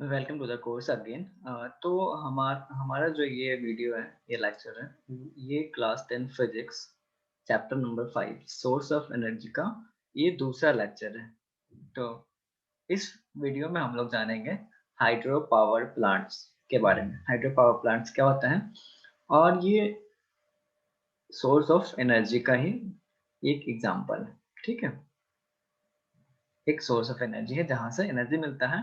Welcome to the course again. तो हमारा जो ये वीडियो है, ये लेक्चर है, ये class 10 physics chapter number 5 source of energy का ये दूसरा लेक्चर है। तो इस वीडियो में हम लोग जानेंगे हाइड्रो पावर प्लांट्स के बारे में। हाइड्रो पावर प्लांट्स क्या होता है, और ये सोर्स ऑफ एनर्जी का ही एक एग्जांपल है। ठीक है, एक सोर्स ऑफ एनर्जी है जहां से एनर्जी मिलता है।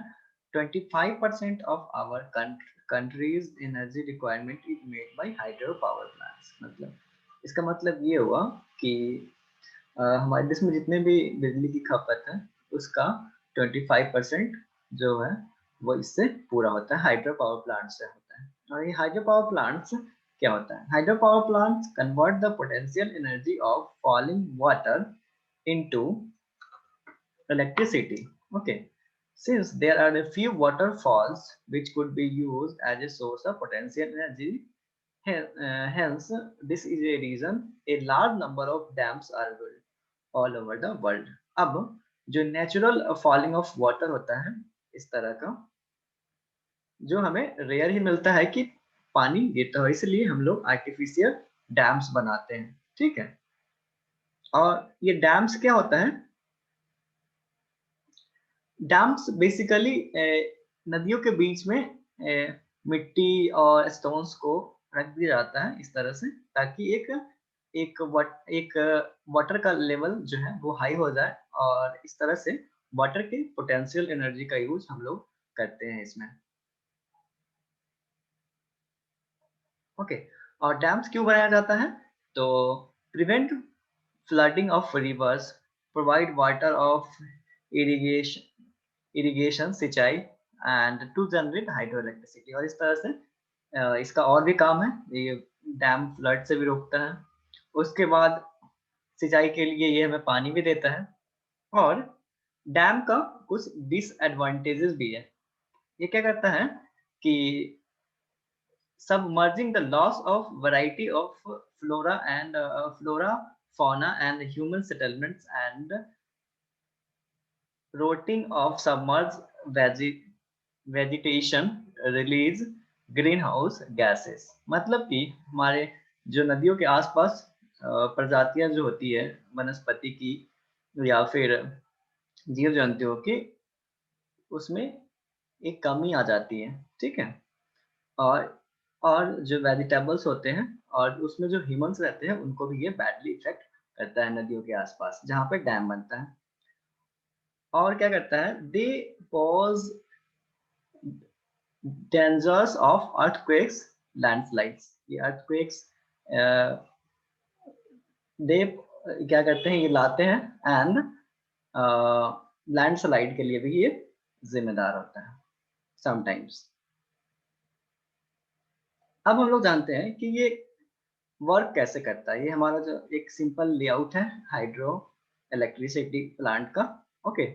25% of our country's energy requirement is made by hydro power plants. मतलब इसका मतलब ये हुआ कि हमारे देश में जितने भी बिजली की खपत है उसका 25% जो है वो इससे पूरा होता है, हाइड्रो पावर प्लांट से होता है। और ये हाइड्रो पावर प्लांट्स क्या होता है? Hydro power plants convert the potential energy of falling water into electricity. Okay, since there are a few waterfalls which could be used as a source of potential energy, hence this is a reason a large number of dams are built all over the world. अब जो natural falling of water होता है इस तरह का, जो हमें rare ही मिलता है कि पानी गिरता हो, इसलिए हम लोग आर्टिफिशियल डैम्स बनाते हैं। ठीक है, और ये डैम्स क्या होता है? डैम्स बेसिकली नदियों के बीच में मिट्टी और स्टोन्स को रख दिया जाता है इस तरह से, ताकि एक वाटर का लेवल जो है वो हाई हो जाए, और इस तरह से वाटर की पोटेंशियल एनर्जी का यूज हम लोग करते हैं इसमें। ओके, और डैम्स क्यों बनाया जाता है? तो prevent flooding of rivers, provide water of irrigation irrigation सिंचाई and to generate hydro electricity. और इस तरह से इसका और भी काम है, ये डैम फ्लड से भी रोकता है। उसके बाद सिंचाई के लिए ये हमें पानी भी देता है। और डैम का कुछ डिसएडवांटेजेस भी है। ये क्या करता है कि submerging the loss of variety of flora, fauna and human settlements, and rotting of submerged vegetation release greenhouse gases। मतलब कि हमारे जो नदियों के आसपास प्रजातियां जो होती है वनस्पति की या फिर जीव जंतुओं की, उसमें एक कमी आ जाती है। ठीक है, और और जो वेजिटेबल्स होते हैं और उसमें जो ह्यूमंस रहते हैं उनको भी ये बैडली इफेक्ट करता है नदियों के आसपास जहाँ पे डैम बनता है। और क्या करता है? They pose dangers of earthquakes, landslides. ये अर्थक्वेक्स दे क्या करते हैं, ये लाते हैं, एंड लैंडस्लाइड के लिए भी ये जिम्मेदार होता है समटाइम्स। अब हम लोग जानते हैं कि ये वर्क कैसे करता है। ये हमारा जो एक सिंपल लेआउट है हाइड्रो इलेक्ट्रिसिटी प्लांट का। ओके,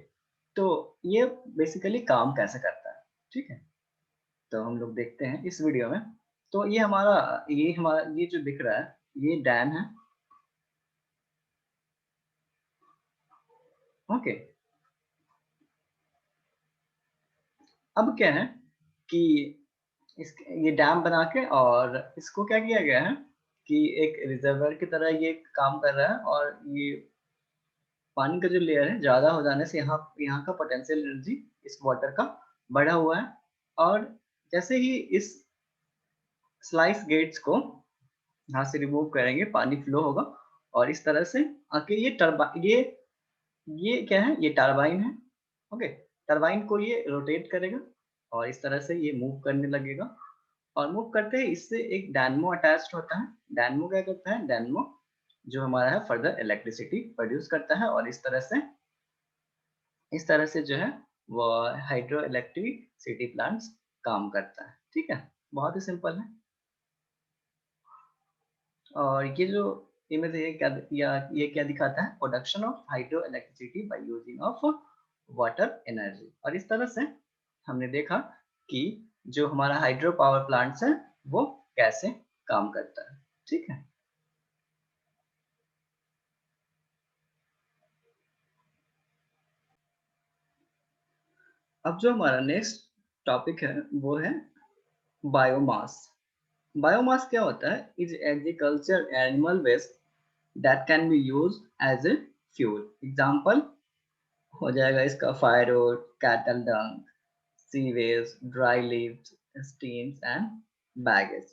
तो ये बेसिकली काम कैसे करता है? ठीक है, तो हम लोग देखते हैं इस वीडियो में। तो ये हमारा ये जो दिख रहा है ये डैम है। ओके, अब क्या है कि इस ये डैम बना के और इसको क्या किया गया है कि एक रिजर्वर की तरह ये काम कर रहा है, और ये पानी का जो लेयर है ज्यादा हो जाने से यहाँ यहाँ का पोटेंशियल एनर्जी इस वाटर का बढ़ा हुआ है। और जैसे ही इस स्लाइस गेट्स को यहाँ से रिमूव करेंगे पानी फ्लो होगा, और इस तरह से आके ये क्या है? ये टरबाइन है। ओके, टरबाइन को ये रोटेट करेगा और इस तरह से ये मूव करने लगेगा। और मूव करते ही इससे एक डायनमो अटैच्ड होता है। डायनमो क्या करता है? डायनमो जो हमारा है फर्दर इलेक्ट्रिसिटी प्रोड्यूस करता है, और इस तरह से जो है वो हाइड्रो इलेक्ट्रिसिटी प्लांट्स काम करता है। ठीक है, बहुत ही सिंपल है। और ये जो इमेज है ये क्या दिखाता है? Production of hydro electricity by using of water energy. और इस तरह से हमने देखा कि जो हमारा हाइड्रो पावर प्लांट्स है वो कैसे काम करता है। ठीक है, अब जो हमारा नेक्स्ट टॉपिक है वो है बायोमास। बायोमास क्या होता है? Is agriculture animal waste that can be use as a fuel. Example हो जाएगा इसका firewood, cattle dung, sea waste, dry leaves, stems and baggage.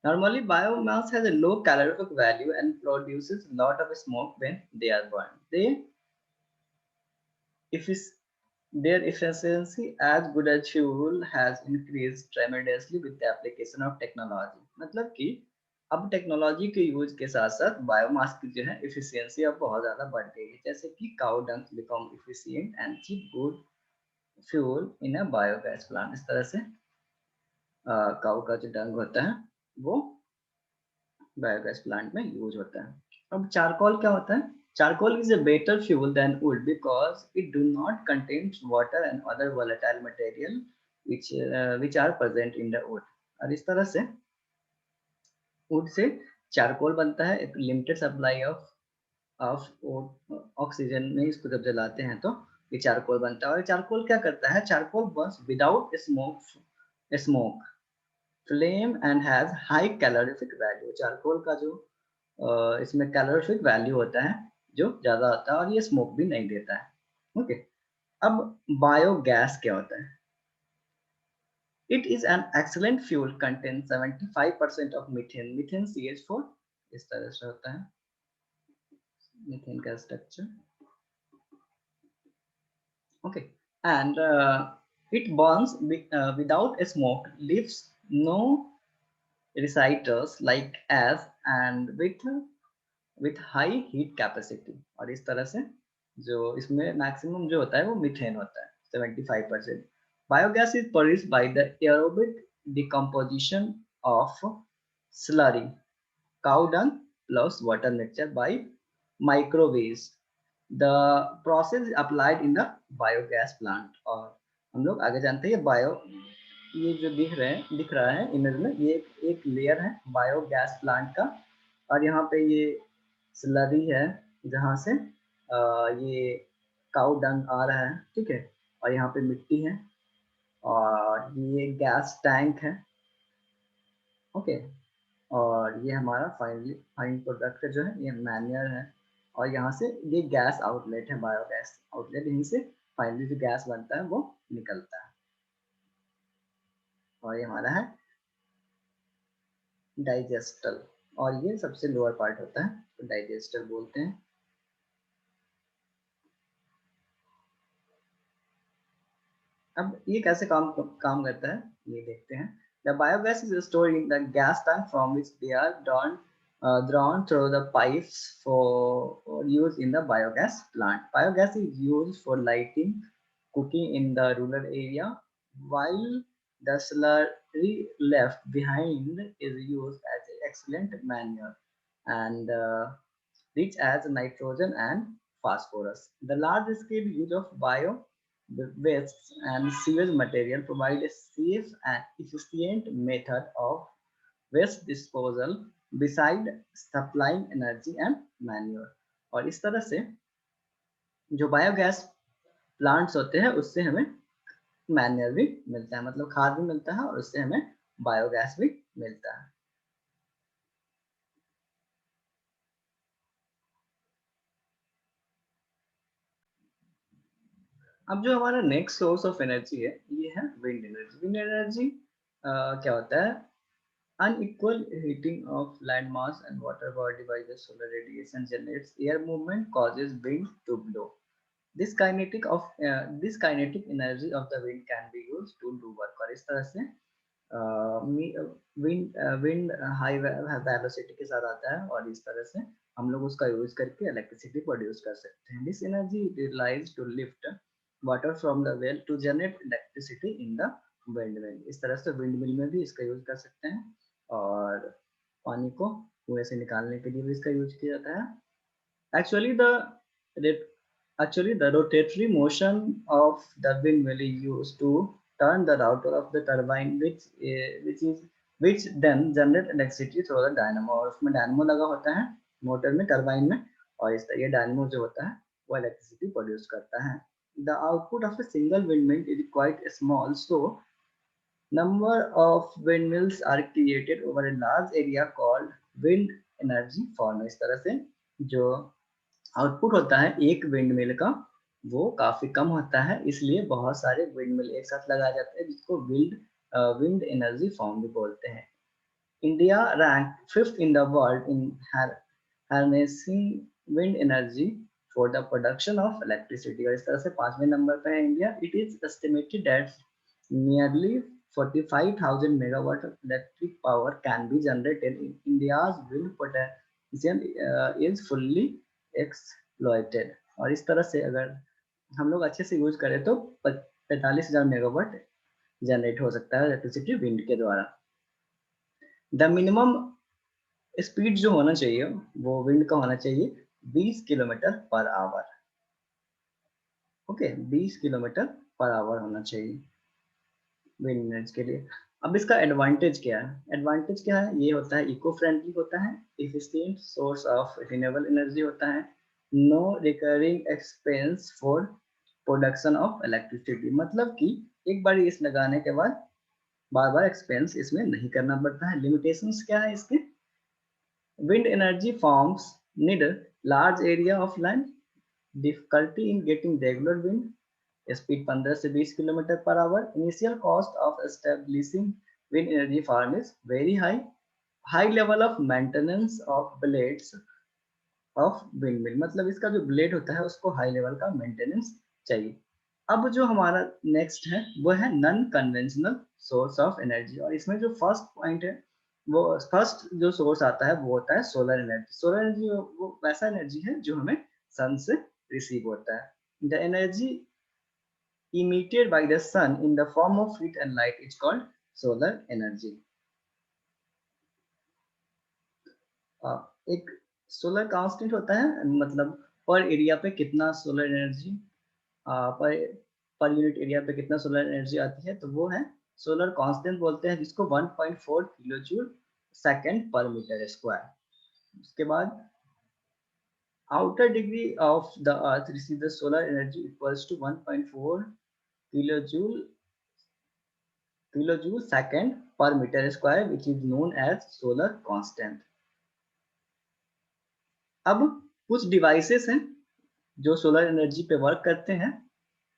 Normally, biomass has a low calorific value and produces a lot of smoke when they are burned. If their efficiency as good as fuel has increased tremendously with the application of technology. मतलब कि अब technology के use के साथ साथ biomass की जो है इफिशियंसी अब बहुत ज़्यादा बढ़ गई है, जैसे कि cow dung become efficient and cheap good fuel in a biogas plant. इस तरह से काउ का जो डंग होता है वो बायोगैस प्लांट में यूज होता है। अब चारकोल क्या होता है? Charcoal is a better fuel than wood because it do not contain water and other volatile material which are present in the wood। और इस तरह से वुड से चारकोल बनता है। एक लिमिटेड सप्लाई ऑफ ऑक्सीजन में इसको जब जलाते हैं तो ये चारकोल बनता है। और चारकोल क्या करता है? Charcoal Burns without smoke flame and has high calorific value. Charcoal का जो इसमें कैलोरीफिक वैल्यू होता है जो ज्यादा होता है और ये स्मोक भी नहीं देता है। ओके, अब बायोगैस क्या होता है? It is an excellent fuel contain 75% of methane. Methane CH4 इस तरह से होता है मीथेन का structure. Okay, and it burns without smoke, leaves no reciters like ash and with high heat capacity। और इस तरह से जो इसमें मैक्सिमम जो होता है वो मीथेन होता है 75%। Biogas is produced by the aerobic decomposition of slurry cow dung plus water mixture by microwaves। The process is applied in the biogas plant। और हम लोग आगे जानते हैं बायो, ये जो दिख रहा है इमेज में, ये एक लेयर है बायोगैस प्लांट का। और यहाँ पे ये स्लरी है जहाँ से ये काउ डंग आ रहा है, ठीक है। और यहाँ पे मिट्टी है और ये गैस टैंक है। ओके, और ये हमारा फाइनल प्रोडक्ट जो है ये मैन्योर है। और यहाँ से ये गैस आउटलेट है, बायोगैस आउटलेट, यहीं से फाइनली जो गैस बनता है वो निकलता है। और ये हमारा है डाइजेस्टर, और ये सबसे लोअर पार्ट होता है तो डाइजेस्टर बोलते हैं। अब ये कैसे काम करता है ये देखते हैं। The biogas is stored in the gas tank from which they are drawn through the pipes for use in the biogas plant. Biogas is used for lighting, cooking in the rural area, while the slurry left behind is used as an excellent manure and rich as nitrogen and phosphorus. The large-scale use of bio waste and sewage material provide a safe and efficient method of waste disposal beside supplying energy and manure। और इस तरह से जो biogas plants होते हैं उससे हमें manure भी मिलता है, मतलब खाद भी मिलता है और उससे हमें बायोगैस भी मिलता है। अब जो हमारा नेक्स्ट सोर्स ऑफ एनर्जी है ये है विंड एनर्जी। विंड एनर्जी क्या होता है? Unequal heating of land mass and water body by the solar radiation generates air movement, causes wind to blow। This kinetic energy of the wind can be used to do work। और इस तरह से wind high velocity के साथ आता है और इस तरह से हम लोग उसका यूज करके इलेक्ट्रिसिटी प्रोड्यूस कर सकते हैं। This energy utilised to lift water from the well to generate electricity in the wind mill. इस तरह से विंड मिल में भी इसका यूज कर सकते हैं और पानी को कुएं से निकालने के लिए भी इसका यूज किया जाता है। Actually, the rotatory motion of the windmill is used to turn the rotor of the turbine, which then generate electricity through the dynamo। और उसमें डायनमो लगा होता है मोटर में, टरबाइन में, और इस ये डायनमो जो होता है वो इलेक्ट्रिसिटी प्रोड्यूस करता है। the output of a single windmill is quite small, so number of windmills are created over a large area called wind energy farm. इस तरह से जो आउटपुट होता है एक विंडमिल का वो काफी कम होता है, इसलिए बहुत सारे विंडमिल एक साथ लगाए जाते हैं जिसको विंड एनर्जी फार्म भी बोलते हैं। India rank 5th in the world in harnessing wind energy for the production of electricity, और इस तरह से 5वें नंबर पर है India. It is estimated that nearly 45,000 megawatt of electric power can be generated in India's wind potential is fully exploited। और इस तरह से अगर हम लोग अच्छे से यूज करें तो 45,000 मेगावाट जनरेट हो सकता है इलेक्ट्रिसिटी विंड के द्वारा। द मिनिमम स्पीड जो होना चाहिए वो विंड का होना चाहिए 20 kilometre per hour. Okay, 20 kilometre per hour होना चाहिए विंड एनर्जी के लिए। अब इसका एडवांटेज क्या है? एडवांटेज क्या है? ये होता है इको फ्रेंडली होता है, efficient source of renewable energy होता है, no recurring expense for production of electricity, मतलब कि एक बार इस लगाने के बाद बार बार एक्सपेंस इसमें नहीं करना पड़ता है। लिमिटेशंस क्या है इसके? Wind energy farms need a large area of land, difficulty in getting regular wind, speed 15 से 20 kilometre per hour, initial cost of establishing wind energy farm is very high, high level of maintenance of blades of windmill, मतलब इसका जो blade होता है उसको high level का maintenance चाहिए। अब जो हमारा नेक्स्ट है वो है non conventional source of energy, और इसमें जो फर्स्ट पॉइंट है वो फर्स्ट जो सोर्स आता है वो होता है सोलर एनर्जी। सोलर एनर्जी वो वैसा एनर्जी है जो हमें सन से रिसीव होता है। The energy emitted by the sun in the form of heat and light is called solar energy। एक सोलर कांस्टेंट होता है, मतलब पर एरिया पे कितना सोलर एनर्जी पर पर यूनिट एरिया पे कितना सोलर एनर्जी आती है, तो वो है सोलर कांस्टेंट बोलते हैं, जिसको 1.4 किलो जूल सेकेंड पर मीटर स्क्वायर। उसके बाद outer degree of the earth receives the solar energy equals to 1.4 kilojoule second per meter square, which is known as solar constant। अब कुछ डिवाइसेस हैं जो सोलर एनर्जी पे वर्क करते हैं,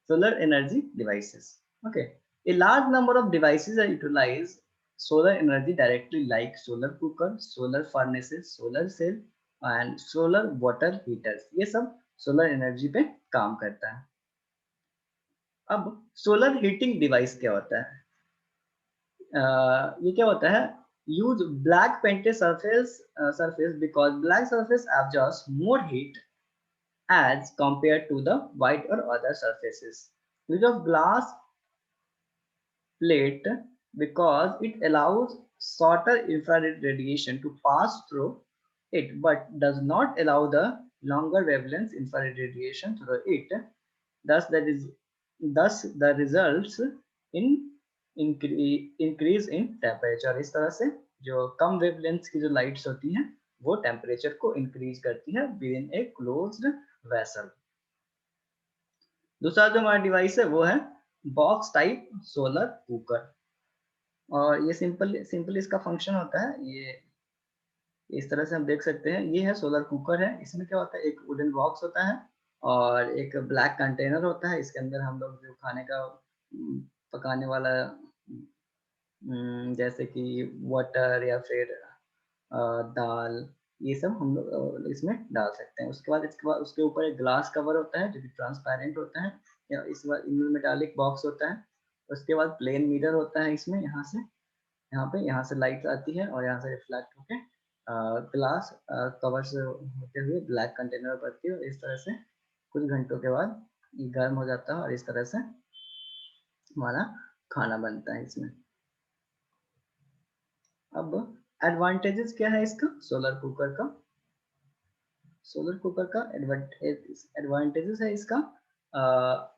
solar energy devices। Okay, a large number of devices are utilize solar energy directly, like solar cooker, solar furnaces, solar cell and solar water heaters। ये सब solar energy पे काम करता है। अब सोलर हीटिंग डिवाइस क्या होता है? ये क्या होता है? Use black painted surface because black surface absorbs more heat as compared to the white or other surfaces। use of glass plate because it allows shorter infrared radiation to pass through it but does not allow the longer wavelength infrared radiation through it। Thus, thus the results in increase in temperature। इस तरह से जो कम wavelength की जो lights होती हैं वो temperature को इंक्रीज करती है with in a closed vessel. दूसरा जो हमारा डिवाइस है वो है बॉक्स टाइप सोलर कुकर, और ये सिंपल इसका फंक्शन होता है। ये इस तरह से हम देख सकते हैं, ये है सोलर कुकर है। इसमें क्या होता है? एक वुडन बॉक्स होता है और एक ब्लैक कंटेनर होता है, इसके अंदर हम लोग जो खाने का पकाने वाला जैसे कि वाटर या फिर दाल, ये सब हम लोग इसमें डाल सकते हैं। उसके बाद उसके ऊपर एक ग्लास कवर होता है जो कि ट्रांसपेरेंट होता है, या इस बार मेटालिक बॉक्स होता है। उसके बाद प्लेन मिरर होता है इसमें, यहाँ से लाइट आती है और यहाँ से रिफ्लेक्ट होके ग्लास कवर से होते हुए ब्लैक कंटेनर पड़ती है, और इस तरह से कुछ घंटों के बाद ये गर्म हो जाता है और इस तरह से हमारा खाना बनता है इसमें। अब एडवांटेजेस क्या है इसका? सोलर कुकर का एडवांटेजेस है इसका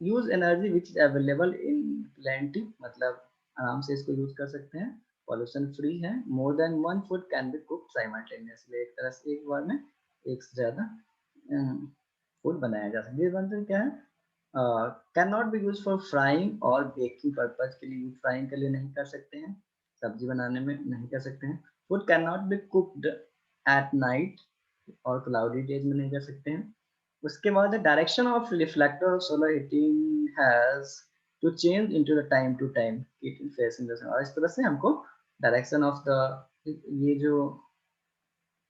use energy which is available in plenty, मतलब आराम से इसको यूज कर सकते हैं, पॉल्यूशन फ्री है, more than one food can be cooked simultaneously, एक तरह से एक बार में एक से ज्यादा फूड बनाया जा सकता है। क्या है? Can not B use for frying और बेकिंग पर्पज के लिए, फ्राइंग के लिए नहीं कर सकते हैं, सब्जी बनाने में नहीं कर सकते हैं। Food can not be cooked at night और क्लाउडी डेज में नहीं कर सकते हैं। उसके बाद direction of reflector of solar heating has to change into the time to time heating facing the sun, और इस तरह से हमको डायरेक्शन ऑफ द, ये जो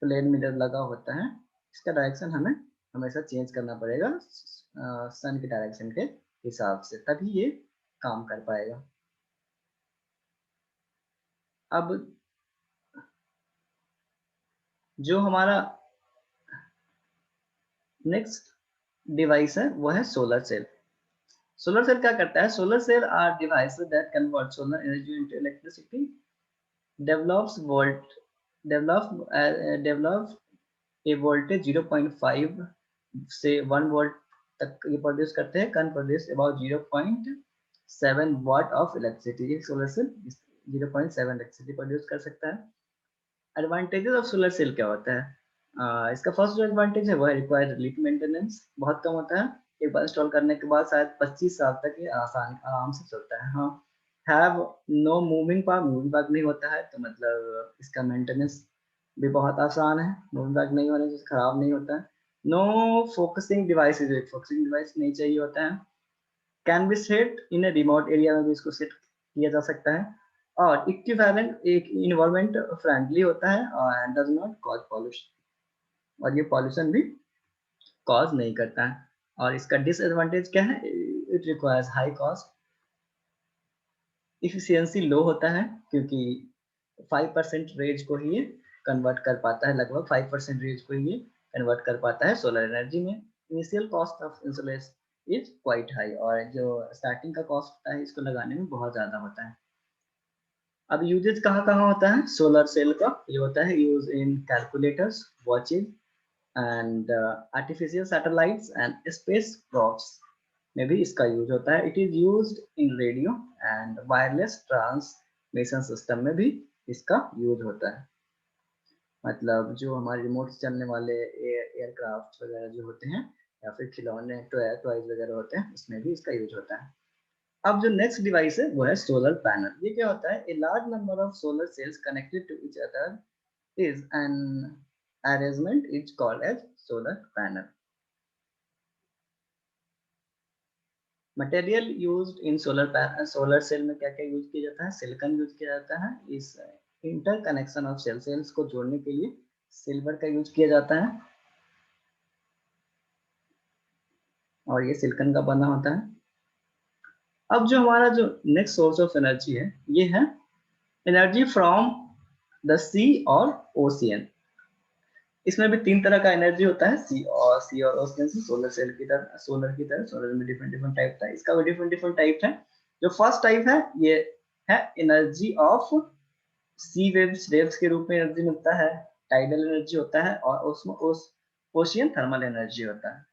प्लेन मिरर लगा होता है इसका डायरेक्शन हमें हमेशा चेंज करना पड़ेगा सन के डायरेक्शन के हिसाब से, तभी ये काम कर पाएगा। अब जो हमारा नेक्स्ट डिवाइस है वो है सोलर सेल। सोलर सेल क्या करता है? Solar cell are devices that convert solar energy into electricity, develops volt develop a voltage 0.5 से 1 वोल्ट तक ये प्रोड्यूस करते हैं, can produce about 0.7 watt of electricity. एक सोलर सेल 0.7 इलेक्ट्रिसिटी प्रोड्यूस कर सकता है। एडवांटेजेस ऑफ सोलर सेल क्या होता है? इसका फर्स्ट जो एडवांटेज है वो है रिक्वायर्ड लिटिल मेंटेनेंस, बहुत कम होता है, एक बार इंस्टॉल करने के बाद शायद 25 साल तक ये आसान आराम से चलता है। हाँ, हैव नो मूविंग पार्ट नहीं होता है, तो मतलब इसका मेंटेनेंस भी बहुत आसान है, मूविंग पार्ट नहीं होने से खराब नहीं होता है। No focusing device, focusing device नहीं चाहिए होता है। Can be set in a remote area में भी इसको सेट किया जा सकता है, और इक्विवेलेंट एक इन्वायरमेंट फ्रेंडली होता है and does not cause pollution, और ये पॉल्यूशन भी कॉज नहीं करता है। और इसका डिसएडवांटेज क्या है? It requires high cost, efficiency low होता है, क्योंकि 5% रेंज को ही ये कन्वर्ट कर पाता है, लगभग 5% रेंज को ही ये कन्वर्ट कर पाता है सोलर एनर्जी में। Initial cost of installation is quite high, और जो स्टार्टिंग का कॉस्ट होता है इसको लगाने में बहुत ज़्यादा होता है। अब यूजेज कहाँ कहाँ होता है सोलर सेल का? ये होता है use in calculators, watches and artificial satellites and space crops में भी इसका यूज होता है। It is used in radio and wireless transmission system में भी इसका यूज होता है। मतलब जो हमारे रिमोट से चलने वाले एयरक्राफ्ट वगैरह जो होते हैं, या फिर खिलौने टॉयज वगैरह होते हैं, उसमें भी इसका यूज होता है। अब जो नेक्स्ट डिवाइस है वो है सोलर पैनल। ये क्या होता है? A large number of solar cells connected to each other is an arrangement is called as solar panel. Material used in solar cell में क्या क्या यूज किया जाता है? सिलिकॉन यूज किया जाता है इस इंटर कनेक्शन ऑफ सेल्स को जोड़ने के लिए। सिल्वर का यूज किया जाता है, और ये सिलिकॉन का बना होता है। अब जो हमारा जो नेक्स्ट सोर्स ऑफ एनर्जी है ये है एनर्जी फ्रॉम द सी और ओशियन। इसमें भी तीन तरह का एनर्जी होता है, सी और ओशियन से। सोलर सेल की तरह, सोलर में डिफरेंट डिफरेंट टाइप था, इसका भी डिफरेंट डिफरेंट टाइप है। जो फर्स्ट टाइप है ये है energy of sea waves, waves के रूप में एनर्जी मिलता है, टाइडल एनर्जी होता है, और उसमें ओशियन थर्मल एनर्जी होता है।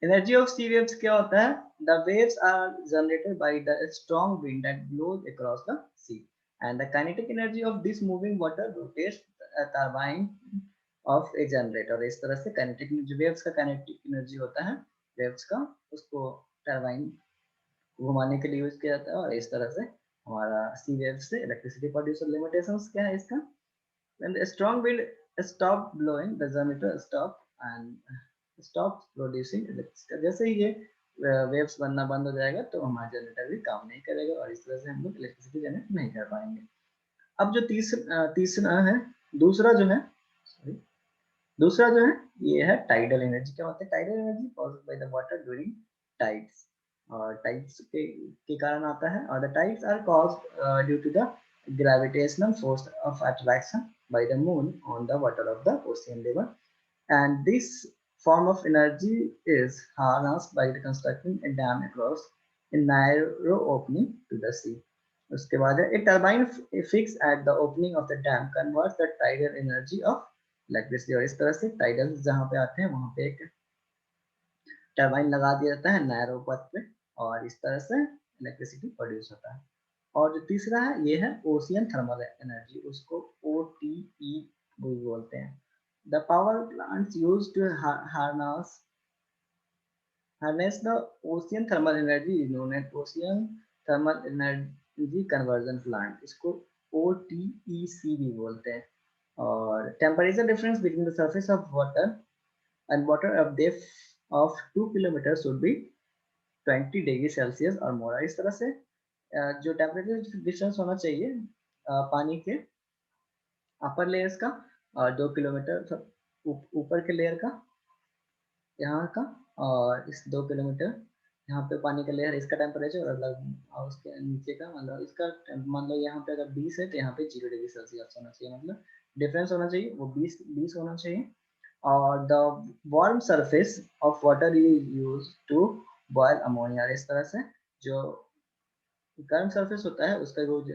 एनर्जी ऑफ सी वेव्स क्या होता है? The waves are generated by the strong wind that blows across the sea, and the kinetic energy of this moving water rotates turbine of a generator. इस तरह से kinetic जो waves का kinetic energy होता है वेव्स का, उसको turbine घुमाने के लिए यूज किया जाता है, और इस तरह से हमारा सी वेव से इलेक्ट्रिसिटी प्रोड्यूसर। लिमिटेशंस क्या है इसका? when the strong wind stop blowing the generator stop producing electricity। जैसे ही ये वेव्स बनना बंद हो जाएगा तो हमारा जनरेटर भी काम नहीं करेगा, और इस तरह से हम लोग इलेक्ट्रिसिटी जनरेट नहीं कर पाएंगे। अब जो तीसरा है, दूसरा जो है sorry, दूसरा जो है ये है टाइडल एनर्जी। क्या होता है? Tidal energy caused by the water during tides, और टाइड्स के कारण आता है, और the tides are caused due to the gravitational force of attraction by the moon on the water of the ocean level, and this form of energy is harnessed by the constructing a dam across a narrow opening to the sea। उसके बाद है a turbine fixed at the opening of the dam converts the tidal energy of electricity। और इस तरह से tidal जहाँ पे आते हैं वहाँ पे एक टरबाइन लगा दिया जाता है नैरो पथ पे, और इस तरह से इलेक्ट्रिसिटी प्रोड्यूस होता है। और जो तीसरा है ये है ओशियन थर्मल एनर्जी, उसको OTE भी बोलते हैं। The power plants used to harness harness the ocean thermal energy is known as ocean thermal energy conversion plant, इसको OTEC भी बोलते हैं। और temperature difference between the surface of water and water of depth of 2 kilometers should be 20 degree Celsius और मोर। इस तरह से जो टेम्परेचर डिफरेंस होना चाहिए पानी के अपर लेयर्स का और 2 किलोमीटर ऊपर के लेयर का यहाँ का, और इस 2 किलोमीटर यहाँ पे पानी का लेयर इसका टेम्परेचर अलग और उसके नीचे का, मतलब इसका मान लो यहाँ पे अगर 20 है तो यहाँ पे 0 डिग्री सेल्सियस होना चाहिए, मतलब डिफरेंस होना चाहिए वो 20 होना चाहिए। और the warm surface of water is use to boil ammonia. इस तरह से जो गर्म सरफेस होता है उसका यूज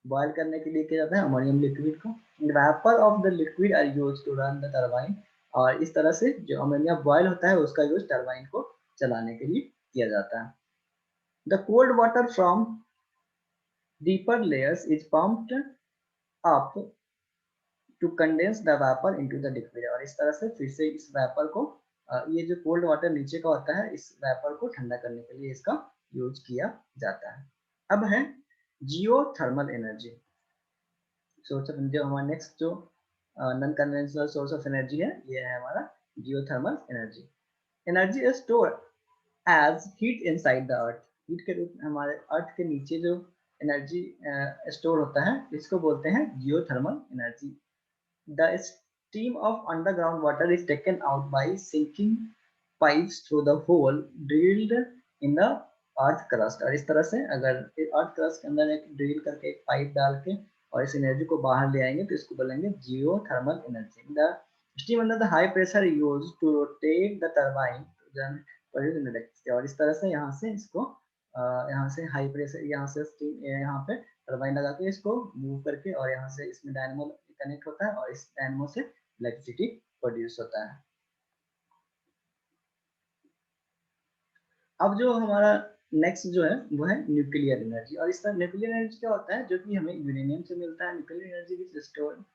बॉयल करने के लिए किया जाता है अमोनियम लिक्विड को। Vapour of the liquid are use to run the turbine, और इस तरह से जो अमोनिया बॉयल होता है उसका यूज टरबाइन को चलाने के लिए किया जाता है। The cold water from deeper layers is pumped up to condense the vapour into the liquid, और इस तरह से फिर से इस वेपर को ये जो कोल्ड वाटर नीचे का होता है इस वेपर को ठंडा करने के लिए इसका यूज किया जाता है। अब है जियोथर्मल एनर्जी। सोर्स ऑफ जो हमारा नेक्स्ट जो non conventional source of energy है ये है हमारा geothermal energy. Energy is stored as heat inside the earth. Heat के रूप में हमारे अर्थ के नीचे जो एनर्जी स्टोर होता है इसको बोलते हैं geothermal energy. The steam of underground water is taken out by sinking pipes through the hole drilled in the earth crust, और इस तरह से अगर अर्थ क्रस्ट के अंदर एक ड्रिल करके एक पाइप डाल के और इस एनर्जी को बाहर ले आएंगे तो इसको बोलेंगे geothermal energy. The steam under the high pressure use to rotate the turbine produce electricity, और इस तरह से यहाँ से इसको यहाँ से हाई प्रेशर यहाँ से स्टीम यहाँ पे टरबाइन लगा के इसको मूव करके और यहाँ से इसमें डायनेमो कनेक्ट होता है और इस डायनेमो से इलेक्ट्रिसिटी प्रोड्यूस होता है। अब जो हमारा नेक्स्ट जो है वो है न्यूक्लियर एनर्जी, और इस तरह न्यूक्लियर एनर्जी क्या होता है जो कि हमें यूरेनियम से मिलता है। Nuclear energy which store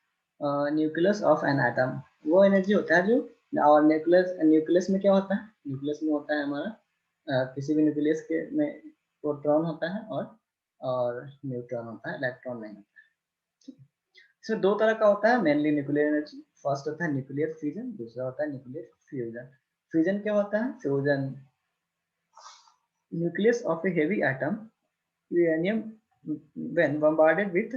nucleus of an atom, वो एनर्जी होता है जो, और न्यूक्लियस न्यूक्लियस में क्या होता है, न्यूक्लियस में होता है हमारा किसी भी न्यूक्लियस के में प्रोटॉन होता है और न्यूट्रॉन होता है, इलेक्ट्रॉन नहीं होता है। इसमें दो तरह का होता है मेनली न्यूक्लियर एनर्जी। फर्स्ट होता है न्यूक्लियर फ्यूजन, दूसरा होता है न्यूक्लियर फ्यूजन। फ्यूजन क्या होता है, fusion nucleus of a heavy atom uranium when bombarded with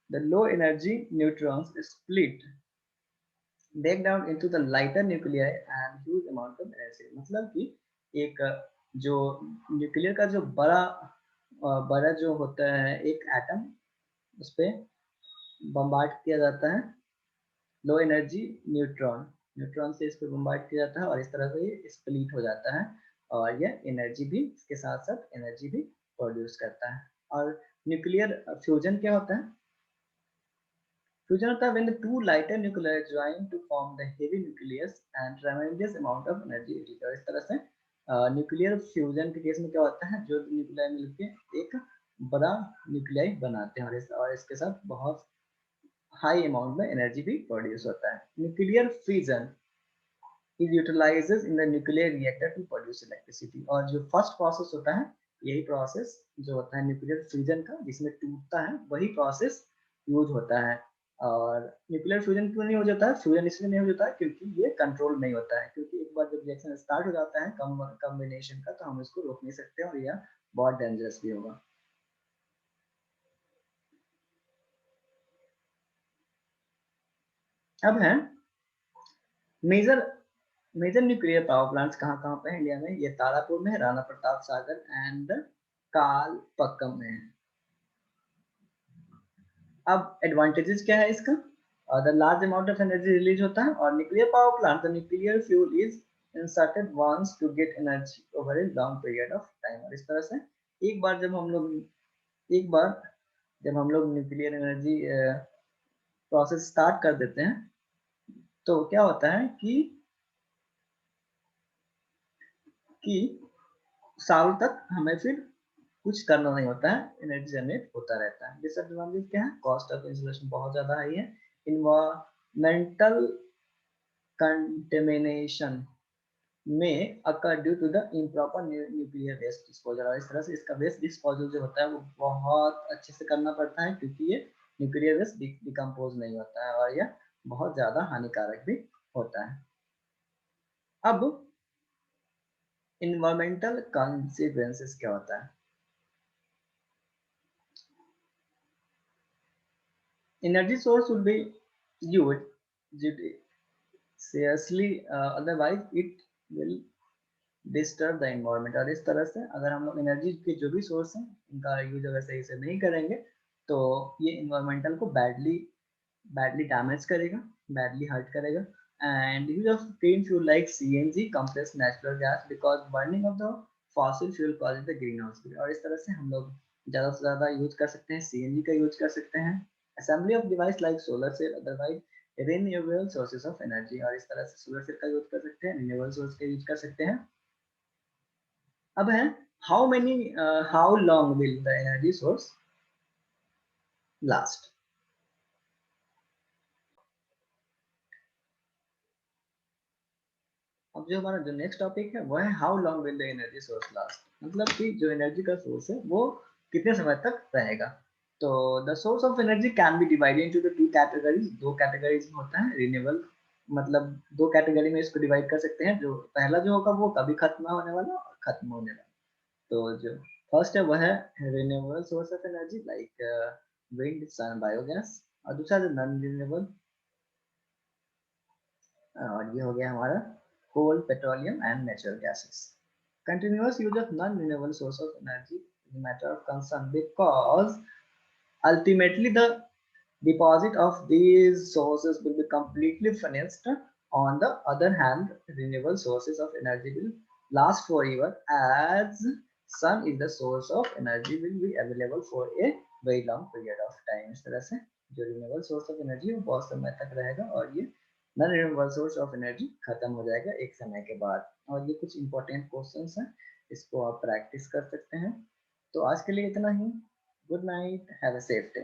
the low energy neutrons split break down into the lighter nuclei and huge amount of energy। मतलब कि एक जो न्यूक्लियर का जो बड़ा जो होता है एक एटम उस पर बम्बार्ड किया जाता है लो एनर्जी न्यूट्रॉन से इस पर बम्बार्ड किया जाता है और इस तरह से ये स्प्लिट हो जाता है और यह एनर्जी भी इसके साथ साथ एनर्जी भी प्रोड्यूस करता है। और न्यूक्लियर फ्यूजन क्या होता है, फ्यूजन होता है when the two lighter nuclei join to form the heavy nucleus and tremendous amount of energy is released। और इस तरह से न्यूक्लियर फ्यूजन के केस में क्या होता है, जो न्यूक्लियाई मिलके एक बड़ा न्यूक्लियाई बनाते हैं और इसके साथ बहुत हाई अमाउंट में एनर्जी भी प्रोड्यूस होता है। Nuclear fusion is utilises in the nuclear reactor to produce electricity. और जो फर्स्ट प्रोसेस होता है यही प्रोसेस जो होता है न्यूक्लियर फ्यूजन का जिसमें टूटता है वही प्रोसेस यूज होता है। और न्यूक्लियर फ्यूजन क्यों नहीं हो जाता है, फ्यूजन इसलिए नहीं हो जाता है क्योंकि ये कंट्रोल नहीं होता है, क्योंकि एक बार जब रिएक्शन स्टार्ट हो जाता है कॉम्बिनेशन का तो हम इसको रोक नहीं सकते और यह बहुत डेंजरस भी होगा। अब है major major nuclear power plants कहाँ कहाँ पे है इंडिया में, ये तारापुर में, राणा प्रताप सागर एंड कालपक्कम में है। अब एडवांटेजेस क्या है इसका, the large amount of energy release होता है और nuclear power plant the nuclear fuel is inserted once to get energy over a long period of time. और इस तरह से एक बार जब हम लोग न्यूक्लियर एनर्जी प्रोसेस स्टार्ट कर देते हैं तो क्या होता है कि साल तक हमें फिर कुछ करना नहीं होता है, एनर्जी जनरेट होता रहता है। डिसएडवांटेज क्या है, कॉस्ट ऑफ इंस्टॉलेशन बहुत ज्यादा हाई है, इन्वायरमेंटल कंटेमिनेशन में occur due to the improper nuclear waste disposal। और इस तरह से इसका वेस्ट डिस्पोजल जो होता है वो बहुत अच्छे से करना पड़ता है, क्योंकि ये न्यूक्लियर वेस्ट डिकम्पोज नहीं होता है और यह बहुत ज़्यादा हानिकारक भी होता है। अब इन्वायरमेंटल कॉन्सिक्वेंसेस क्या होता है? Energy source would be used judiciously, otherwise it will disturb the environment. और इस तरह से अगर हम लोग एनर्जी के जो भी सोर्स हैं इनका यूज अगर सही से नहीं करेंगे तो ये इन्वायरमेंटल को बैडली बैडली डैमेज करेगा, बैडली हर्ट करेगा। And use of clean fuel like CNG, compressed natural gas, because burning of the fossil fuel causes the green house. और इस तरह से हम लोग ज़्यादा से ज़्यादा यूज कर सकते हैं, सीएनजी का यूज कर सकते हैं। Assembly of device like solar cell, otherwise renewable sources of energy. और इस तरह से सोलर सेल का यूज कर सकते हैं, रिन्यूएबल सोर्स का यूज कर सकते हैं। अब है how long will the energy source last. अब जो हमारा जो नेक्स्ट टॉपिक है वो है how long will the energy source last, मतलब कि जो एनर्जी का सोर्स है वो कितने समय तक रहेगा। तो the source of energy can be divided into the two categories. दो कैटेगरीज में होता है रिन्यूएबल, मतलब दो कैटेगरी में इसको डिवाइड कर सकते हैं। जो पहला जो होगा वो कभी खत्म होने वाला और खत्म होने वाला। तो जो फर्स्ट है वह है renewable source of energy like wind, sun, biogas. और दूसरा जो नॉन रिन्यूएबल, और ये हो गया हमारा coal, petroleum and natural gases. Continuous use of non-renewable source of energy is a matter of concern because ultimately the deposit of these sources will be completely finished. On the other hand, renewable sources of energy will last forever as sun is the source of energy will be available for a very long period of time। इस तरह से जो renewable source of energy वो बहुत समय तक रहेगा और ये non renewable source of energy खत्म हो जाएगा एक समय के बाद। और ये कुछ इंपॉर्टेंट क्वेश्चंस हैं, इसको आप प्रैक्टिस कर सकते हैं। तो आज के लिए इतना ही। Good night, have a safe day.